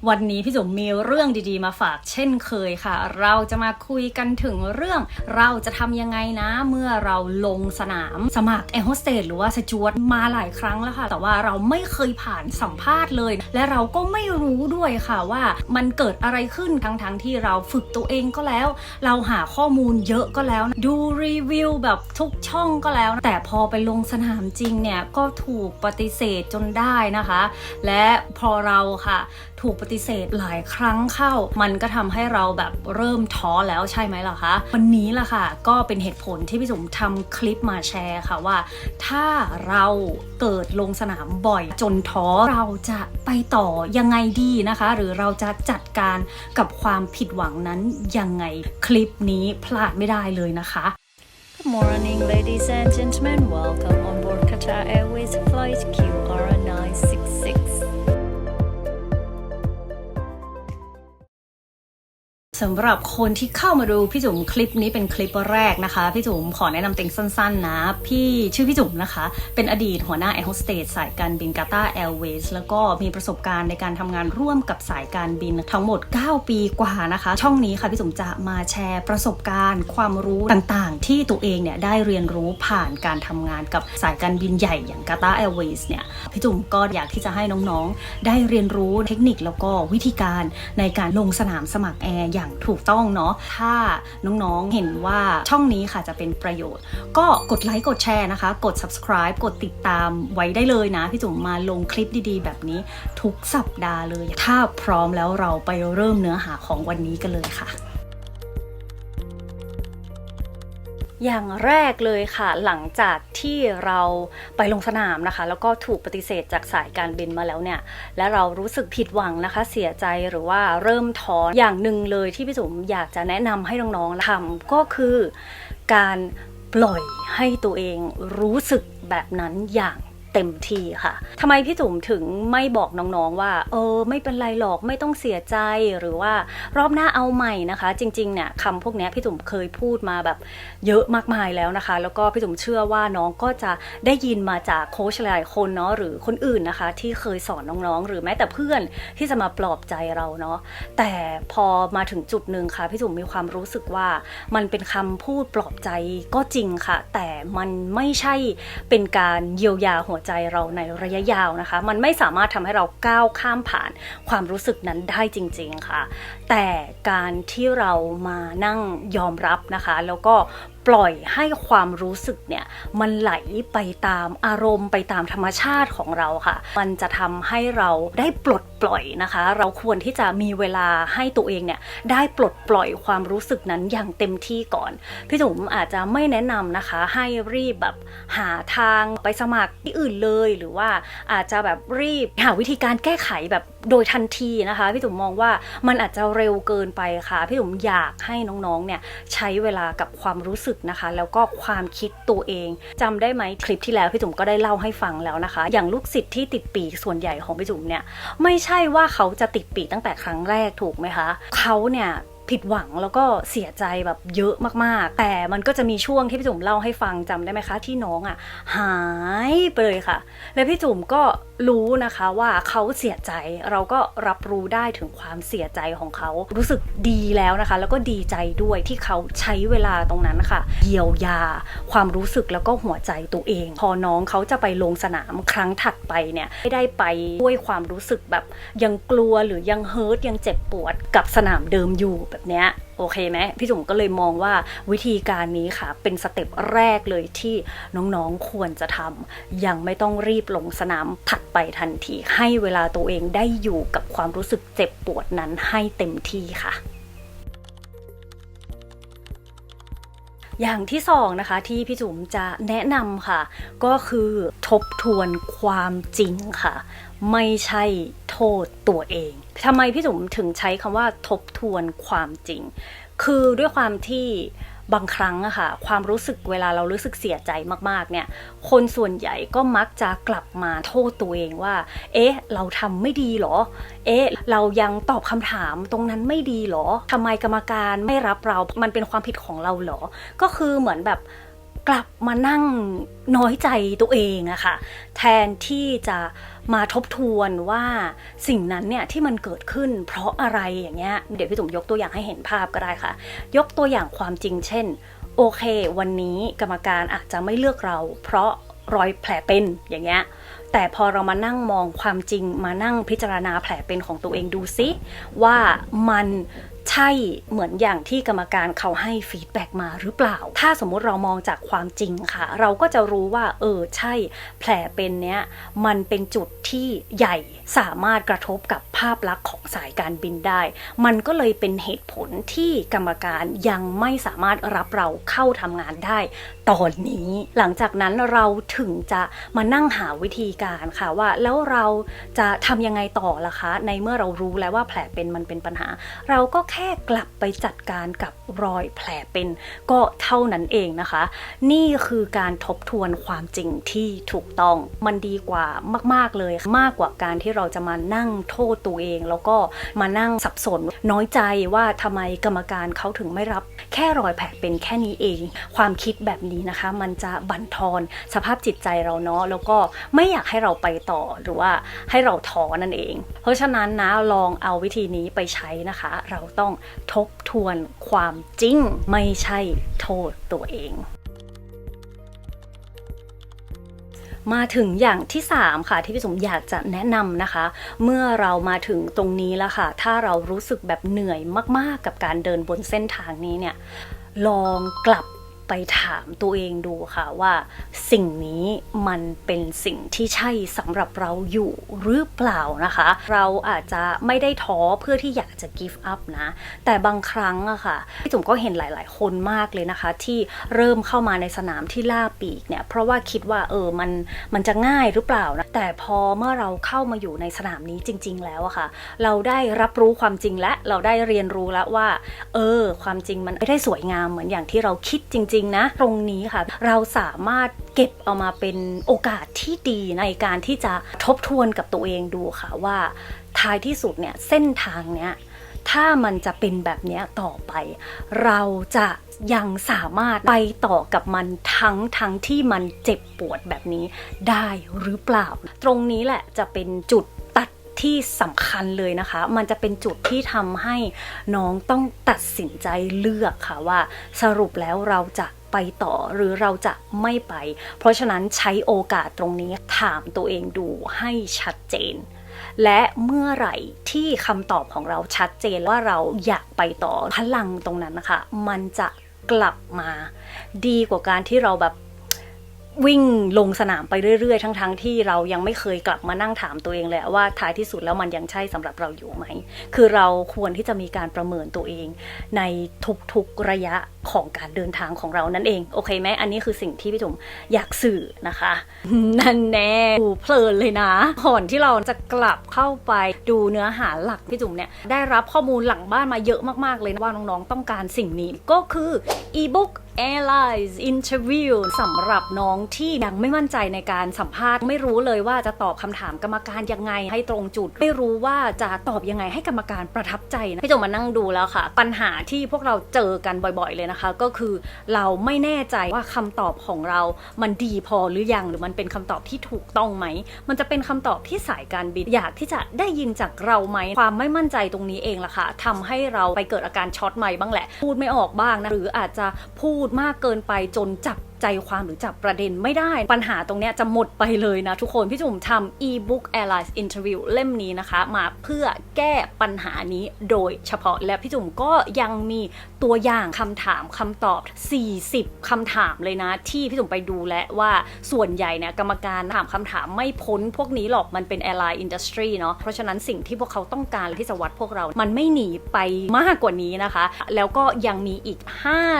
วันนี้พี่จุ๋มมีเรื่องดีๆมาฝากเช่นเคยค่ะเราจะมาคุยกันถึงเรื่องเราจะทำยังไงนะเมื่อเราลงสนามสมัครแอร์โฮสเตสหรือว่าสจ๊วตมาหลายครั้งแล้วค่ะแต่ว่าเราไม่เคยผ่านสัมภาษณ์เลยและเราก็ไม่รู้ด้วยค่ะว่ามันเกิดอะไรขึ้นทั้งที่เราฝึกตัวเองก็แล้วเราหาข้อมูลเยอะก็แล้วดูรีวิวแบบทุกช่องก็แล้วแต่พอไปลงสนามจริงเนี่ยก็ถูกปฏิเสธจนได้นะคะและพอเราค่ะถูกปฏิเสธหลายครั้งเข้ามันก็ทำให้เราแบบเริ่มท้อแล้วใช่ไหมล่ะคะวันนี้ล่ะค่ะก็เป็นเหตุผลที่พี่จุ๋มทำคลิปมาแชร์ค่ะว่าถ้าเราเกิดลงสนามบ่อยจนท้อเราจะไปต่อยังไงดีนะคะหรือเราจะจัดการกับความผิดหวังนั้นยังไงคลิปนี้พลาดไม่ได้เลยนะคะ Good morning, ladies and gentlemen. Welcome on board Qatar Airways flight QR966. สำหรับคนที่เข้ามาดูพี่จุ๋มคลิปนี้เป็นคลิปแรกนะคะพี่จุ๋มขอแนะนำตัวเองสั้นๆนะพี่ชื่อพี่จุ๋มนะคะเป็นอดีตหัวหน้าแอร์โฮสเตสสายการบิน Qatar Airways แล้วก็มีประสบการณ์ในการทำงานร่วมกับสายการบินทั้งหมด9ปีกว่านะคะช่องนี้ค่ะพี่จุ๋มจะมาแชร์ประสบการณ์ความรู้ต่างๆที่ตัวเองเนี่ยได้เรียนรู้ผ่านการทำงานกับสายการบินใหญ่อย่าง Qatar Airways เนี่ยพี่จุ๋มก็อยากที่จะให้น้องๆได้เรียนรู้เทคนิคแล้วก็วิธีการในการลงสนามสมัครแอร์อย่างถูกต้องเนาะถ้าน้องๆเห็นว่าช่องนี้ค่ะจะเป็นประโยชน์ก็กดไลค์กดแชร์นะคะกด subscribe กดติดตามไว้ได้เลยนะพี่จุ๋มมาลงคลิปดีๆแบบนี้ทุกสัปดาห์เลยถ้าพร้อมแล้วเราไปเริ่มเนื้อหาของวันนี้กันเลยค่ะอย่างแรกเลยค่ะหลังจากที่เราไปลงสนามนะคะแล้วก็ถูกปฏิเสธจากสายการบินมาแล้วเนี่ยและเรารู้สึกผิดหวังนะคะเสียใจหรือว่าเริ่มท้ออย่างหนึ่งเลยที่พี่จุ๋มอยากจะแนะนำให้น้องๆทำก็คือการปล่อยให้ตัวเองรู้สึกแบบนั้นอย่างเต็มที่ค่ะทำไมพี่จุ๋มถึงไม่บอกน้องๆว่าไม่เป็นไรหรอกไม่ต้องเสียใจหรือว่ารอบหน้าเอาใหม่นะคะจริงๆเนี่ยคำพวกนี้พี่จุ๋มเคยพูดมาแบบเยอะมากมายแล้วนะคะแล้วก็พี่จุ๋มเชื่อว่าน้องก็จะได้ยินมาจากโค้ชหลายคนเนาะหรือคนอื่นนะคะที่เคยสอนน้องๆหรือแม้แต่เพื่อนที่จะมาปลอบใจเราเนาะแต่พอมาถึงจุดหนึ่งค่ะพี่จุ๋มมีความรู้สึกว่ามันเป็นคำพูดปลอบใจก็จริงค่ะแต่มันไม่ใช่เป็นการเยียวยาหัวใจเราในระยะยาวนะคะมันไม่สามารถทำให้เราก้าวข้ามผ่านความรู้สึกนั้นได้จริงๆค่ะแต่การที่เรามานั่งยอมรับนะคะแล้วก็ปล่อยให้ความรู้สึกเนี่ยมันไหลไปตามอารมณ์ไปตามธรรมชาติของเราค่ะมันจะทำให้เราได้ปลดปล่อยนะคะเราควรที่จะมีเวลาให้ตัวเองเนี่ยได้ปลดปล่อยความรู้สึกนั้นอย่างเต็มที่ก่อนพี่จุ๋มอาจจะไม่แนะนำนะคะให้รีบแบบหาทางไปสมัครที่อื่นเลยหรือว่าอาจจะแบบรีบหาวิธีการแก้ไขแบบโดยทันทีนะคะพี่จุ๋มมองว่ามันอาจจะเร็วเกินไปค่ะพี่จุ๋มอยากให้น้องๆเนี่ยใช้เวลากับความรู้สึกนะคะแล้วก็ความคิดตัวเองจำได้ไหมคลิปที่แล้วพี่จุ๋มก็ได้เล่าให้ฟังแล้วนะคะอย่างลูกศิษย์ที่ติดปีกส่วนใหญ่ของพี่จุ๋มเนี่ยไม่ใช่ว่าเขาจะติดปีกตั้งแต่ครั้งแรกถูกไหมคะเขาเนี่ยผิดหวังแล้วก็เสียใจแบบเยอะมากๆแต่มันก็จะมีช่วงที่พี่จุ๋มเล่าให้ฟังจำได้ไหมคะที่น้องหายไปเลยค่ะและพี่จุ๋มก็รู้นะคะว่าเขาเสียใจเราก็รับรู้ได้ถึงความเสียใจของเขารู้สึกดีแล้วนะคะแล้วก็ดีใจด้วยที่เขาใช้เวลาตรงนั้นค่ะเยียวยาความรู้สึกแล้วก็หัวใจตัวเองพอน้องเขาจะไปลงสนามครั้งถัดไปเนี่ยไม่ได้ไปด้วยความรู้สึกแบบยังกลัวหรือยังเฮิร์ตยังเจ็บปวดกับสนามเดิมอยู่แบบเนี้ยโอเคไหมพี่จุ๋มก็เลยมองว่าวิธีการนี้ค่ะเป็นสเต็ปแรกเลยที่น้องๆควรจะทำยังไม่ต้องรีบลงสนามถัดไปทันทีให้เวลาตัวเองได้อยู่กับความรู้สึกเจ็บปวดนั้นให้เต็มที่ค่ะอย่างที่สองนะคะที่พี่จุ๋มจะแนะนำค่ะก็คือทบทวนความจริงค่ะไม่ใช่โทษตัวเองทำไมพี่จุ๋มถึงใช้คำว่าทบทวนความจริงคือด้วยความที่บางครั้งอะค่ะความรู้สึกเวลาเรารู้สึกเสียใจมากๆเนี่ยคนส่วนใหญ่ก็มักจะกลับมาโทษตัวเองว่าเราทำไม่ดีหรอเรายังตอบคำถามตรงนั้นไม่ดีหรอทำไมกรรมการไม่รับเรามันเป็นความผิดของเราหรอก็คือเหมือนแบบ กลับมานั่งน้อยใจตัวเองอะค่ะแทนที่จะมาทบทวนว่าสิ่งนั้นเนี่ยที่มันเกิดขึ้นเพราะอะไรอย่างเงี้ยเดี๋ยวพี่จุ๋มยกตัวอย่างให้เห็นภาพก็ได้ค่ะยกตัวอย่างความจริงเช่นโอเควันนี้กรรมการอาจจะไม่เลือกเราเพราะรอยแผลเป็นอย่างเงี้ยแต่พอเรามานั่งมองความจริงมานั่งพิจารณาแผลเป็นของตัวเองดูซิว่ามันใช่เหมือนอย่างที่กรรมการเขาให้ฟีดแบ็กมาหรือเปล่าถ้าสมมุติเรามองจากความจริงค่ะเราก็จะรู้ว่าใช่แผลเป็นเนี้ยมันเป็นจุดที่ใหญ่สามารถกระทบกับภาพลักษณ์ของสายการบินได้มันก็เลยเป็นเหตุผลที่กรรมการยังไม่สามารถรับเราเข้าทำงานได้ตอนนี้หลังจากนั้นเราถึงจะมานั่งหาวิธีการค่ะว่าแล้วเราจะทำยังไงต่อล่ะคะในเมื่อเรารู้แล้วว่าแผลเป็นมันเป็นปัญหาเราก็แค่กลับไปจัดการกับรอยแผลเป็นก็เท่านั้นเองนะคะนี่คือการทบทวนความจริงที่ถูกต้องมันดีกว่ามากๆเลยมากกว่าการที่เราจะมานั่งโทษตัวเองแล้วก็มานั่งสับสนน้อยใจว่าทำไมกรรมการเขาถึงไม่รับแค่รอยแผลเป็นแค่นี้เองความคิดแบบนี้นะคะมันจะบั่นทอนสภาพจิตใจเราเนาะแล้วก็ไม่อยากให้เราไปต่อหรือว่าให้เราท้อนั่นเองเพราะฉะนั้นนะลองเอาวิธีนี้ไปใช้นะคะเราต้องทบทวนความจริงไม่ใช่โทษตัวเองมาถึงอย่างที่3ค่ะที่พี่สมอยากจะแนะนำนะคะเมื่อเรามาถึงตรงนี้แล้วค่ะถ้าเรารู้สึกแบบเหนื่อยมากๆกับการเดินบนเส้นทางนี้เนี่ยลองกลับไปถามตัวเองดูค่ะว่าสิ่งนี้มันเป็นสิ่งที่ใช่สำหรับเราอยู่หรือเปล่านะคะเราอาจจะไม่ได้ท้อเพื่อที่อยากจะ give up นะแต่บางครั้งอะค่ะพี่จุ๋มก็เห็นหลายๆคนมากเลยนะคะที่เริ่มเข้ามาในสนามที่ล่าปีกเนี่ยเพราะว่าคิดว่ามันจะง่ายหรือเปล่านะแต่พอเมื่อเราเข้ามาอยู่ในสนามนี้จริงๆแล้วอะค่ะเราได้รับรู้ความจริงและเราได้เรียนรู้แล้วว่าความจริงมันไม่ได้สวยงามเหมือนอย่างที่เราคิดจริงๆนะตรงนี้ค่ะเราสามารถเก็บเอามาเป็นโอกาสที่ดีในการที่จะทบทวนกับตัวเองดูค่ะว่าท้ายที่สุดเนี่ยเส้นทางเนี้ยถ้ามันจะเป็นแบบนี้ต่อไปเราจะยังสามารถไปต่อกับมันทั้งที่มันเจ็บปวดแบบนี้ได้หรือเปล่าตรงนี้แหละจะเป็นจุดตัดที่สำคัญเลยนะคะมันจะเป็นจุดที่ทำให้น้องต้องตัดสินใจเลือกค่ะว่าสรุปแล้วเราจะไปต่อหรือเราจะไม่ไปเพราะฉะนั้นใช้โอกาสตรงนี้ถามตัวเองดูให้ชัดเจนและเมื่อไหร่ที่คำตอบของเราชัดเจนว่าเราอยากไปต่อพลังตรงนั้นนะคะมันจะกลับมาดีกว่าการที่เราแบบวิ่งลงสนามไปเรื่อยๆทั้งที่เรายังไม่เคยกลับมานั่งถามตัวเองเลยว่าท้ายที่สุดแล้วมันยังใช่สำหรับเราอยู่ไหมคือเราควรที่จะมีการประเมินตัวเองในทุกๆระยะของการเดินทางของเรานั่นเองโอเคไหมอันนี้คือสิ่งที่พี่จุ๋มอยากสื่อนะคะนั่นแน่ดูเพลินเลยนะก่อนที่เราจะกลับเข้าไปดูเนื้อหาหลักพี่จุ๋มเนี่ยได้รับข้อมูลหลังบ้านมาเยอะมากๆเลยนะว่าน้องๆต้องการสิ่งนี้ก็คือ ebook Airlines Interview สำหรับน้องที่ยังไม่มั่นใจในการสัมภาษณ์ไม่รู้เลยว่าจะตอบคำถามกรรมการยังไงให้ตรงจุดไม่รู้ว่าจะตอบยังไงให้กรรมการประทับใจนะพี่จุ๋มมานั่งดูแล้วค่ะปัญหาที่พวกเราเจอกันบ่อยๆเลยนะคะก็คือเราไม่แน่ใจว่าคำตอบของเรามันดีพอหรือยังหรือมันเป็นคำตอบที่ถูกต้องไหมมันจะเป็นคำตอบที่สายการบินอยากที่จะได้ยินจากเราไหมความไม่มั่นใจตรงนี้เองล่ะค่ะทำให้เราไปเกิดอาการช็อตไมค์บ้างแหละพูดไม่ออกบ้างนะหรืออาจจะพูดมากเกินไปจนจับใจความหรือจับประเด็นไม่ได้ปัญหาตรงนี้จะหมดไปเลยนะทุกคนพี่จุ๋มทำ ebook Airlines Interview เล่มนี้นะคะมาเพื่อแก้ปัญหานี้โดยเฉพาะและพี่จุ๋มก็ยังมีตัวอย่างคำถามคำตอบ40คำถามเลยนะที่พี่จุ๋มไปดูและว่าส่วนใหญ่เนี่ยกรรมการถามคำถามไม่พ้นพวกนี้หรอกมันเป็น Airline Industry เนาะเพราะฉะนั้นสิ่งที่พวกเขาต้องการที่จะวัดพวกเรามันไม่หนีไปมากกว่านี้นะคะแล้วก็ยังมีอีก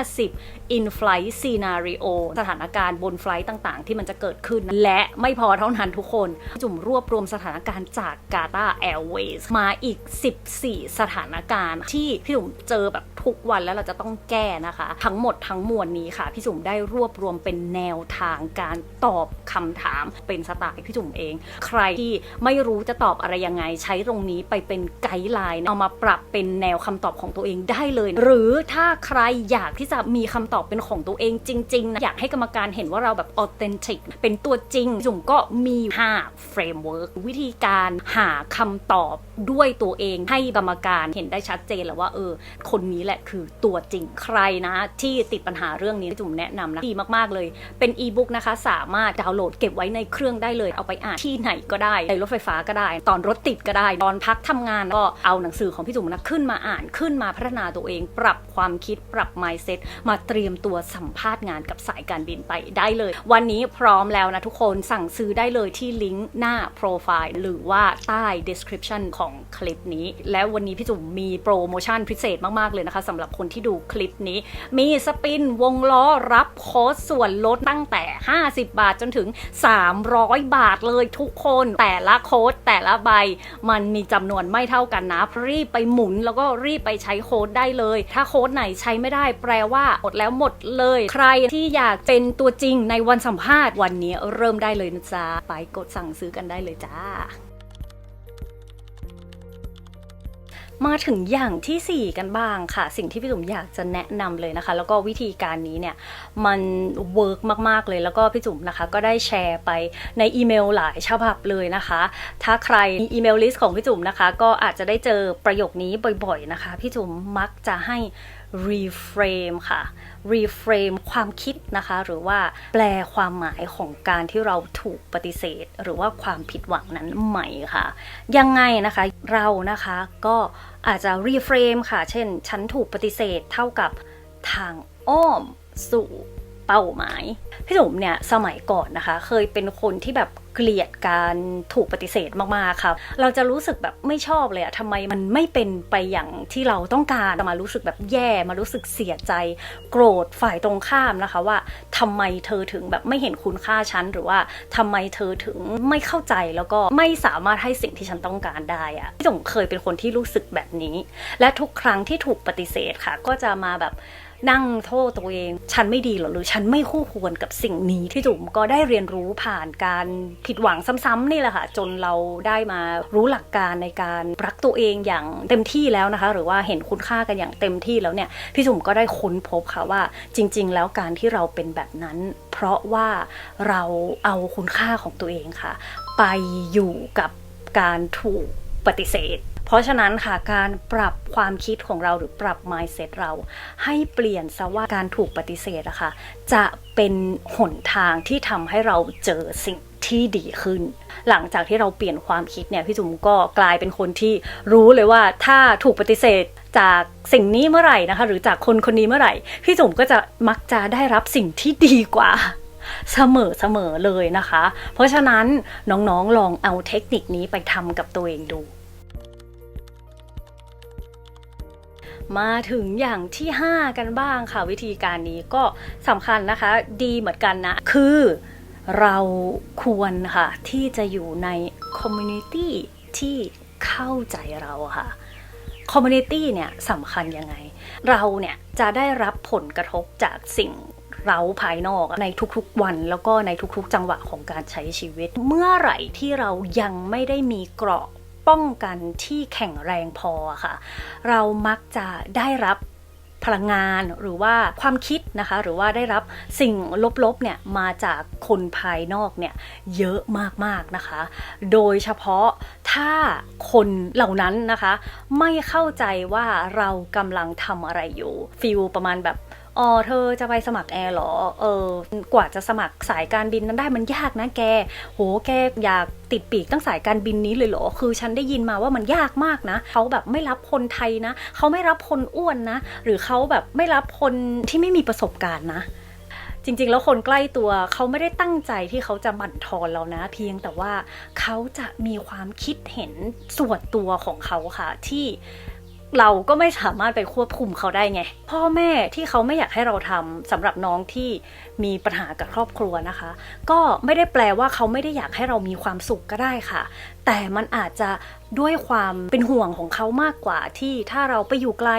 50 in-flight scenario สถานการณ์บนไฟลท์ต่างๆที่มันจะเกิดขึ้นและไม่พอเท่านั้นทุกคนจุ่มรวบรวมสถานการณ์จาก Qatar Airways มาอีก14สถานการณ์ที่พี่จุ๋มเจอแบบทุกวันแล้วเราจะต้องแก้นะคะทั้งหมดทั้งมวลนี้ค่ะพี่จุ๋มได้รวบรวมเป็นแนวทางการตอบคำถามเป็นสไตล์พี่จุ๋มเองใครที่ไม่รู้จะตอบอะไรยังไงใช้ตรงนี้ไปเป็นไกด์ไลน์เอามาปรับเป็นแนวคำตอบของตัวเองได้เลยหรือถ้าใครอยากที่จะมีคำตอบเป็นของตัวเองจริงๆนะอยาก ให้กรรมการเห็นว่าเราแบบออเทนติกเป็นตัวจริงจุ๋มก็มี5 framework วิธีการหาคำตอบด้วยตัวเองให้กรรมการเห็นได้ชัดเจนแล้วว่าคนนี้แหละคือตัวจริงใครนะที่ติดปัญหาเรื่องนี้จุ๋มแนะนำนะดีมากๆเลยเป็นอีบุ๊กนะคะสามารถดาวน์โหลดเก็บไว้ในเครื่องได้เลยเอาไปอ่านที่ไหนก็ได้ในรถไฟฟ้าก็ได้ตอนรถติดก็ได้ตอนพักทำงานก็เอาหนังสือของพี่จุ๋มนะขึ้นมาอ่านขึ้นมาพัฒนาตัวเองปรับความคิดปรับ mindset มาเตรียมตัวสัมภาษณ์งานกับสายการบินไปได้เลยวันนี้พร้อมแล้วนะทุกคนสั่งซื้อได้เลยที่ลิงก์หน้าโปรไฟล์หรือว่าใต้ description ของคลิปนี้และวันนี้พี่จุ๋มมีโปรโมชั่นพิเศษมากๆเลยนะคะสำหรับคนที่ดูคลิปนี้มีสปินวงล้อรับโค้ดส่วนลดตั้งแต่50 บาทจนถึง300 บาทเลยทุกคนแต่ละโค้ดแต่ละใบมันมีจำนวนไม่เท่ากันนะรีบไปหมุนแล้วก็รีบไปใช้โค้ดได้เลยถ้าโค้ดไหนใช้ไม่ได้แปลว่าหมดแล้วหมดเลยใครที่อยากเป็นตัวจริงในวันสัมภาษณ์วันนี้เริ่มได้เลยนะจ๊ะไปกดสั่งซื้อกันได้เลยจ้ามาถึงอย่างที่ 4กันบ้างค่ะสิ่งที่พี่จุ๋มอยากจะแนะนำเลยนะคะแล้วก็วิธีการนี้เนี่ยมันเวิร์กมากๆเลยแล้วก็พี่จุ๋มนะคะก็ได้แชร์ไปในอีเมลหลายฉบับเลยนะคะถ้าใครมีอีเมลลิสต์ของพี่จุ๋มนะคะก็อาจจะได้เจอประโยคนี้บ่อยๆนะคะพี่จุ๋มมักจะให้ reframe ค่ะ reframe ความคิดนะคะหรือว่าแปลความหมายของการที่เราถูกปฏิเสธหรือว่าความผิดหวังนั้นใหม่ค่ะยังไงนะคะเรานะคะก็อาจจะ reframe ค่ะเช่นฉันถูกปฏิเสธเท่ากับทางอ้อมสู่เป้าหมายพี่จุ๋มเนี่ยสมัยก่อนนะคะเคยเป็นคนที่แบบเกลียดการถูกปฏิเสธมากๆค่ะเราจะรู้สึกแบบไม่ชอบเลยอะทำไมมันไม่เป็นไปอย่างที่เราต้องการมารู้สึกแบบแย่มารู้สึกเสียใจโกรธฝ่ายตรงข้ามนะคะว่าทำไมเธอถึงแบบไม่เห็นคุณค่าฉันหรือว่าทำไมเธอถึงไม่เข้าใจแล้วก็ไม่สามารถให้สิ่งที่ฉันต้องการได้อะพี่จุ๋มเคยเป็นคนที่รู้สึกแบบนี้และทุกครั้งที่ถูกปฏิเสธค่ะก็จะมาแบบนั่งโทษตัวเองฉันไม่ดีหรอหรือฉันไม่คู่ควรกับสิ่งนี้ที่จุ๋มก็ได้เรียนรู้ผ่านการผิดหวังซ้ำๆนี่แหละค่ะจนเราได้มารู้หลักการในการรักตัวเองอย่างเต็มที่แล้วนะคะหรือว่าเห็นคุณค่ากันอย่างเต็มที่แล้วเนี่ยพี่จุ๋มก็ได้ค้นพบค่ะว่าจริงๆแล้วการที่เราเป็นแบบนั้นเพราะว่าเราเอาคุณค่าของตัวเองค่ะไปอยู่กับการถูกปฏิเสธเพราะฉะนั้นค่ะการปรับความคิดของเราหรือปรับ mindset เราให้เปลี่ยนซะว่าการถูกปฏิเสธอะค่ะจะเป็นหนทางที่ทำให้เราเจอสิ่งที่ดีขึ้นหลังจากที่เราเปลี่ยนความคิดเนี่ยพี่จุ๋มก็กลายเป็นคนที่รู้เลยว่าถ้าถูกปฏิเสธจากสิ่งนี้เมื่อไหร่นะคะหรือจากคนคนนี้เมื่อไหร่พี่จุ๋มก็จะมักจะได้รับสิ่งที่ดีกว่าเสมอเลยนะคะเพราะฉะนั้นน้องๆลองเอาเทคนิคนี้ไปทำกับตัวเองดูมาถึงอย่างที่ 5กันบ้างค่ะวิธีการนี้ก็สำคัญนะคะดีเหมือนกันนะคือเราควรค่ะที่จะอยู่ในคอมมูนิตี้ที่เข้าใจเราค่ะคอมมูนิตี้เนี่ยสำคัญยังไงเราเนี่ยจะได้รับผลกระทบจากสิ่งเราภายนอกในทุกๆวันแล้วก็ในทุกๆจังหวะของการใช้ชีวิตเมื่อไหร่ที่เรายังไม่ได้มีเกราะป้องกันที่แข็งแรงพอค่ะเรามักจะได้รับพลังงานหรือว่าความคิดนะคะหรือว่าได้รับสิ่งลบๆเนี่ยมาจากคนภายนอกเนี่ยเยอะมากๆนะคะโดยเฉพาะถ้าคนเหล่านั้นนะคะไม่เข้าใจว่าเรากำลังทำอะไรอยู่ฟีลประมาณแบบเธอจะไปสมัครแอร์หรอกว่าจะสมัครสายการบินนั้นได้มันยากนะแกแกอยากติดปีกตั้งสายการบินนี้เลยเหรอคือฉันได้ยินมาว่ามันยากมากนะเขาแบบไม่รับคนไทยนะเขาไม่รับคนอ้วนนะหรือเขาแบบไม่รับคนที่ไม่มีประสบการณ์นะจริงๆแล้วคนใกล้ตัวเขาไม่ได้ตั้งใจที่เขาจะบั่นทอนเรานะเพียงแต่ว่าเขาจะมีความคิดเห็นส่วนตัวของเขาค่ะที่เราก็ไม่สามารถไปควบคุมเขาได้ไงพ่อแม่ที่เขาไม่อยากให้เราทำสำหรับน้องที่มีปัญหากับครอบครัวนะคะก็ไม่ได้แปลว่าเขาไม่ได้อยากให้เรามีความสุขก็ได้ค่ะแต่มันอาจจะด้วยความเป็นห่วงของเขามากกว่าที่ถ้าเราไปอยู่ไกล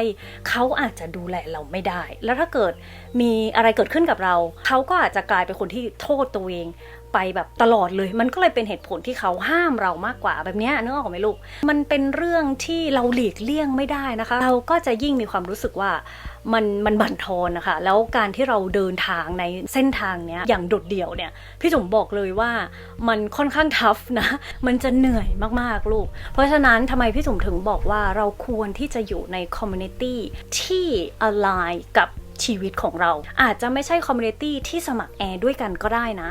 เขาอาจจะดูแลเราไม่ได้แล้วถ้าเกิดมีอะไรเกิดขึ้นกับเราเขาก็อาจจะกลายเป็นคนที่โทษตัวเอง ไปแบบตลอดเลยมันก็เลยเป็นเหตุผลที่เขาห้ามเรามากกว่าแบบนี้นึกออกไหมลูกมันเป็นเรื่องที่เราหลีกเลี่ยงไม่ได้นะคะเราก็จะยิ่งมีความรู้สึกว่ามันบั่นทอนนะคะแล้วการที่เราเดินทางในเส้นทางเนี้ยอย่างโดดเดี่ยวเนี่ยพี่จุ๋มบอกเลยว่ามันค่อนข้างทัฟนะมันจะเหนื่อยมากๆลูกเพราะฉะนั้นทำไมพี่จุ๋มถึงบอกว่าเราควรที่จะอยู่ในคอมมูนิตี้ที่ align กับชีวิตของเราอาจจะไม่ใช่คอมมูนิตี้ที่สมัครแอร์ด้วยกันก็ได้นะ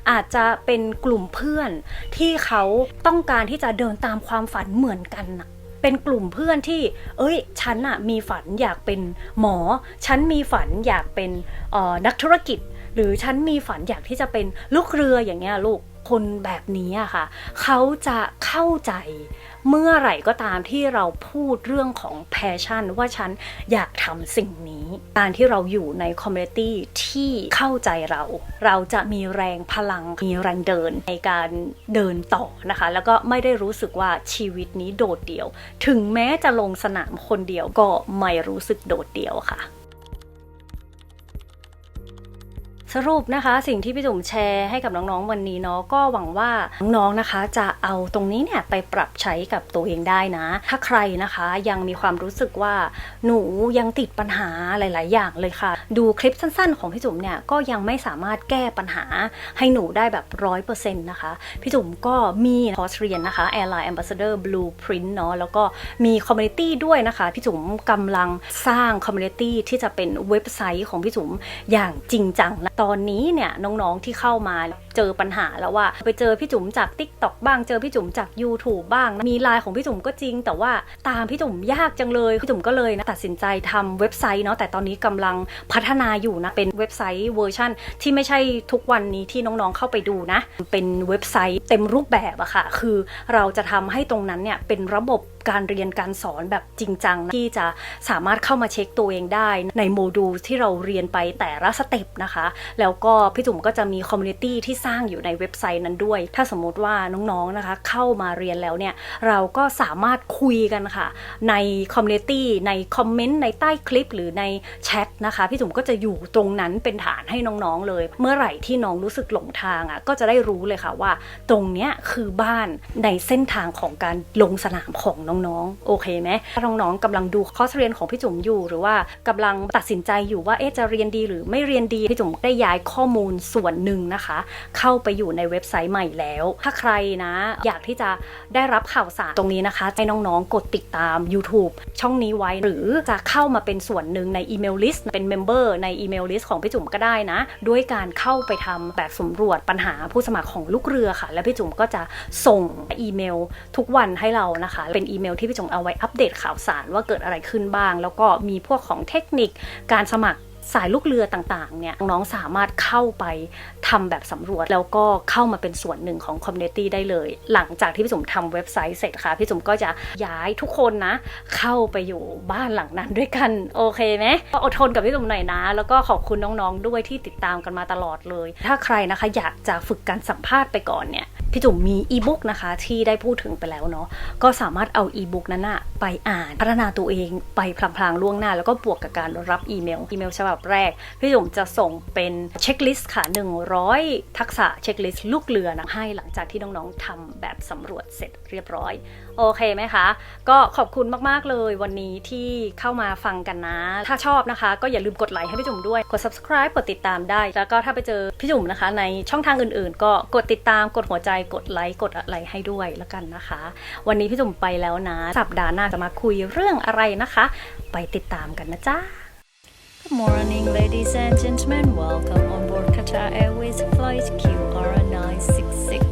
อาจจะเป็นกลุ่มเพื่อนที่เขาต้องการที่จะเดินตามความฝันเหมือนกันนะเป็นกลุ่มเพื่อนที่ฉันอะมีฝันอยากเป็นหมอฉันมีฝันอยากเป็นนักธุรกิจหรือฉันมีฝันอยากที่จะเป็นลูกเรืออย่างเงี้ยลูกคนแบบนี้อะค่ะเขาจะเข้าใจเมื่อไหร่ก็ตามที่เราพูดเรื่องของ passion ว่าฉันอยากทำสิ่งนี้การที่เราอยู่ใน community ที่เข้าใจเราจะมีแรงพลังมีแรงเดินในการเดินต่อนะคะแล้วก็ไม่ได้รู้สึกว่าชีวิตนี้โดดเดี่ยวถึงแม้จะลงสนามคนเดียวก็ไม่รู้สึกโดดเดี่ยวค่ะสรุปนะคะสิ่งที่พี่จุ๋มแชร์ให้กับน้องๆวันนี้เนาะก็หวังว่าน้องๆนะคะจะเอาตรงนี้เนี่ยไปปรับใช้กับตัวเองได้นะถ้าใครนะคะยังมีความรู้สึกว่าหนูยังติดปัญหาหลายๆอย่างเลยค่ะดูคลิปสั้นๆของพี่จุ๋มเนี่ยก็ยังไม่สามารถแก้ปัญหาให้หนูได้แบบ 100% นะคะพี่จุ๋มก็มีคอร์สเรียนนะคะ Airline Ambassador Blueprint เนาะแล้วก็มีคอมมูนิตี้ด้วยนะคะพี่จุ๋มกำลังสร้างคอมมูนิตี้ที่จะเป็นเว็บไซต์ของพี่จุ๋มอย่างจริงจังนะตอนนี้เนี่ยน้องๆที่เข้ามาเจอปัญหาแล้วว่าไปเจอพี่จุ๋มจาก TikTok บ้างเจอพี่จุ๋มจาก YouTube บ้างมีไลน์ของพี่จุ๋มก็จริงแต่ว่าตามพี่จุ๋มยากจังเลยพี่จุ๋มก็เลยนะตัดสินใจทำเว็บไซต์เนาะแต่ตอนนี้กำลังพัฒนาอยู่นะเป็นเว็บไซต์เวอร์ชันที่ไม่ใช่ทุกวันนี้ที่น้องๆเข้าไปดูนะเป็นเว็บไซต์เต็มรูปแบบอะค่ะคือเราจะทำให้ตรงนั้นเนี่ยเป็นระบบการเรียนการสอนแบบจริงจังที่จะสามารถเข้ามาเช็คตัวเองได้ในโมดูลที่เราเรียนไปแต่ละสเต็ปนะคะแล้วก็พี่จุ๋มก็จะมีคอมมูนิตี้ที่สร้างอยู่ในเว็บไซต์นั้นด้วยถ้าสมมติว่าน้องๆนะคะเข้ามาเรียนแล้วเนี่ยเราก็สามารถคุยกันค่ะในคอมมูนิตี้ในคอมเมนต์ในใต้คลิปหรือในแชทนะคะพี่จุ๋มก็จะอยู่ตรงนั้นเป็นฐานให้น้องๆเลยเมื่อไหร่ที่น้องรู้สึกหลงทางอ่ะก็จะได้รู้เลยค่ะว่าตรงเนี้ยคือบ้านในเส้นทางของการลงสนามของน้องๆโอเคไหมถ้าน้องๆกำลังดูคอร์สเรียนของพี่จุ๋มอยู่หรือว่ากำลังตัดสินใจอยู่ว่าจะเรียนดีหรือไม่เรียนดีพี่จุ๋มได้ย้ายข้อมูลส่วนหนึ่งนะคะเข้าไปอยู่ในเว็บไซต์ใหม่แล้วถ้าใครนะอยากที่จะได้รับข่าวสารตรงนี้นะคะให้น้องๆกดติดตาม YouTube ช่องนี้ไว้หรือจะเข้ามาเป็นส่วนหนึ่งในอีเมลลิสต์เป็นเมมเบอร์ในอีเมลลิสต์ของพี่จุ๋มก็ได้นะด้วยการเข้าไปทำแบบสำรวจปัญหาผู้สมัครของลูกเรือค่ะและพี่จุ๋มก็จะส่งอีเมลทุกวันให้เรานะคะเป็นอีเมลที่พี่จุ๋มเอาไว้อัปเดตข่าวสารว่าเกิดอะไรขึ้นบ้างแล้วก็มีพวกของเทคนิคการสมัครสายลูกเรือต่างๆเนี่ยน้องสามารถเข้าไปทำแบบสำรวจแล้วก็เข้ามาเป็นส่วนหนึ่งของคอมมูนิตี้ได้เลยหลังจากที่พี่จุ๋มทำเว็บไซต์เสร็จค่ะพี่จุ๋มก็จะย้ายทุกคนนะเข้าไปอยู่บ้านหลังนั้นด้วยกันโอเคไหมก็อดทนกับพี่จุ๋มหน่อยนะแล้วก็ขอบคุณน้องๆด้วยที่ติดตามกันมาตลอดเลยถ้าใครนะคะอยากจะฝึกการสัมภาษณ์ไปก่อนเนี่ยพี่จุ๋มมีอีบุ๊กนะคะที่ได้พูดถึงไปแล้วเนาะก็สามารถเอาอีบุ๊กนั้นนะไปอ่านพัฒนาตัวเองไปพลางๆล่วงหน้าแล้วก็บวกกับการรับอีเมลฉบับแรกพี่จุ๋มจะส่งเป็นเช็คลิสต์ค่ะ100ทักษะเช็คลิสต์ลูกเรือนะให้หลังจากที่น้องๆทำแบบสำรวจเสร็จเรียบร้อยโอเคไหมคะก็ขอบคุณมากๆเลยวันนี้ที่เข้ามาฟังกันนะถ้าชอบนะคะก็อย่าลืมกดไลค์ให้พี่จุ๋มด้วยกด subscribe กดติดตามได้แล้วก็ถ้าไปเจอพี่จุ๋มนะคะในช่องทางอื่นๆก็กดติดตามกดหัวใจกดไลค์กดอะไรให้ด้วยแล้วกันนะคะวันนี้พี่จุ๋มไปแล้วนะสัปดาห์หน้าจะมาคุยเรื่องอะไรนะคะไปติดตามกันนะจ๊ะ Good morning, ladies and gentlemen. Welcome on board Qatar Airways Flight QR966.